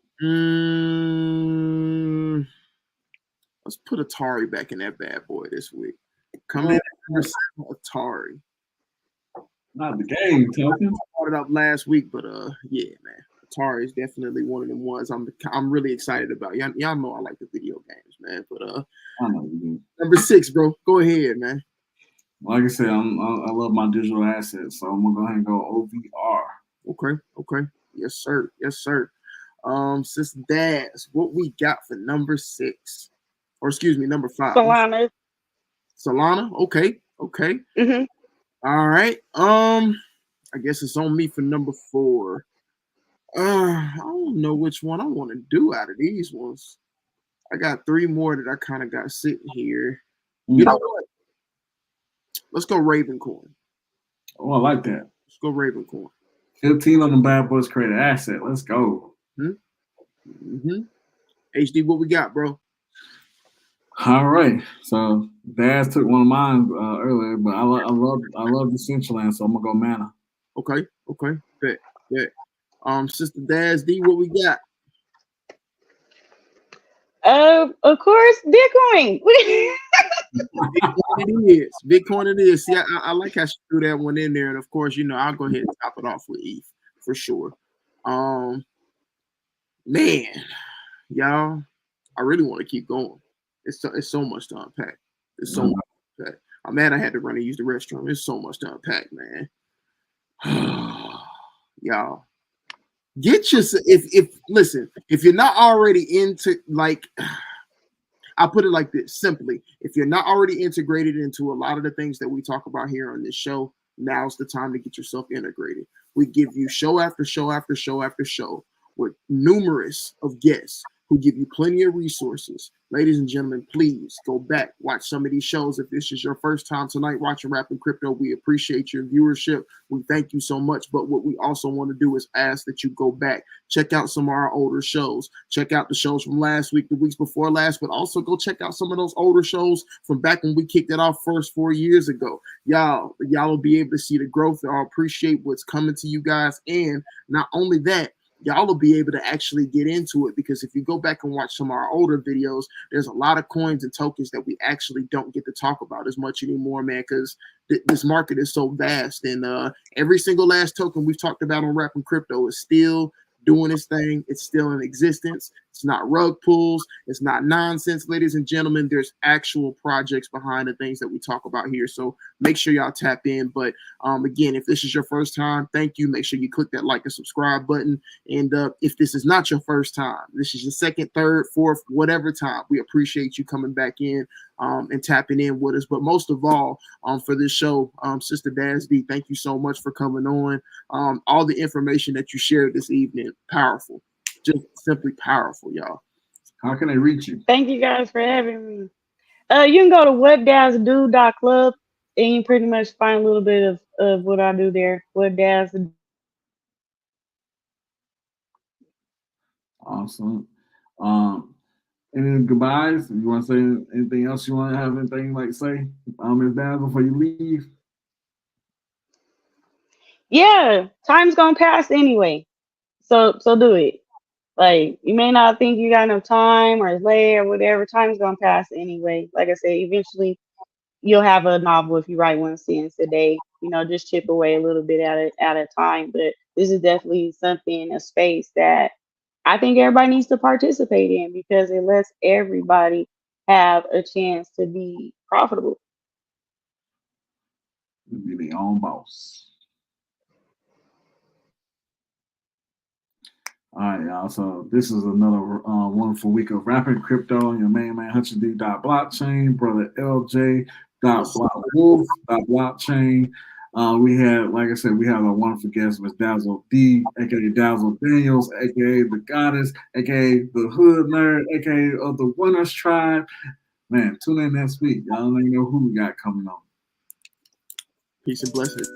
Let's put Atari back in that bad boy this week. Coming in at number 7, Atari. Not the game, Token. I brought it up last week, but yeah, man. Atari is definitely one of them ones I'm really excited about. Y'all know I like the video games, man. But I know you do. Number 6, bro. Go ahead, man. Like I said, I love my digital assets, so I'm gonna go ahead and go OVR. Okay. Yes, sir. Sister Daz, what we got for number 6? Or excuse me, number 5. Solana. Solana? Okay. Mm-hmm. All right. I guess it's on me for number 4. I don't know which one I want to do out of these ones. I got 3 more that I kind of got sitting here. You know what? Let's go Ravencoin. Oh, I like that. Let's go Ravencoin. 15 on the bad boys create an asset. Let's go. HD, what we got, bro? All right. So Daz took one of mine earlier, but I love the Decentraland, so I'm gonna go Mana. Okay. Bet. Sister Daz D, what we got? Of course, Bitcoin. Bitcoin it is. See, I like how she threw that one in there, and of course, I'll go ahead and top it off with ETH for sure. Man, y'all, I really want to keep going. It's so much to unpack. It's so much to unpack. I'm mad I had to run and use the restroom. There's so much to unpack, man. Y'all, get yourself. If you're not already into, like, I'll put it like this simply: if you're not already integrated into a lot of the things that we talk about here on this show, now's the time to get yourself integrated. We give you show after show after show after show with numerous of guests who give you plenty of resources. Ladies and gentlemen, please go back, watch some of these shows. If this is your first time tonight watching Rapping Crypto, we appreciate your viewership. We thank you so much. But what we also want to do is ask that you go back, check out some of our older shows, check out the shows from last week, the weeks before last, but also go check out some of those older shows from back when we kicked it off first 4 years ago. Y'all will be able to see the growth. I'll appreciate what's coming to you guys. And not only that, y'all will be able to actually get into it, because if you go back and watch some of our older videos, there's a lot of coins and tokens that we actually don't get to talk about as much anymore, man, because this market is so vast, and every single last token we've talked about on Rapping Crypto is still doing its thing. It's still in existence. It's not rug pulls. It's not nonsense, ladies and gentlemen. There's actual projects behind the things that we talk about here. So make sure y'all tap in. But again, if this is your first time, thank you. Make sure you click that like and subscribe button. And if this is not your first time, this is your second, third, fourth, whatever time, we appreciate you coming back in and tapping in with us. But most of all, for this show, Sister Daz D, thank you so much for coming on. All the information that you shared this evening, powerful, just simply powerful, y'all. How can they reach you? Thank you guys for having me. You can go to whatdazzdo.club and you pretty much find a little bit of what I do there. What Daz. Awesome. Any goodbyes? You want to say anything else? You want to have anything like say, Ms. Dazzle, before you leave? Yeah, time's gonna pass anyway. So do it. Like, you may not think you got enough time or it's late or whatever. Time's gonna pass anyway. Like I said, eventually you'll have a novel if you write one sentence a day. Just chip away a little bit at a time. But this is definitely something, a space that I think everybody needs to participate in, because it lets everybody have a chance to be profitable. Be their own boss. All right, y'all. So this is another wonderful week of Rapping Crypto. Your main man, HUTCH brother LJ.blockwolf.blockchain. We had, like I said, we have a wonderful guest, Ms. Dazzle D, aka Dazzle Daniels, aka the Goddess, aka the Hood Nerd, aka of the Winners Tribe. Man, tune in next week. Y'all don't even know who we got coming on. Peace and blessings.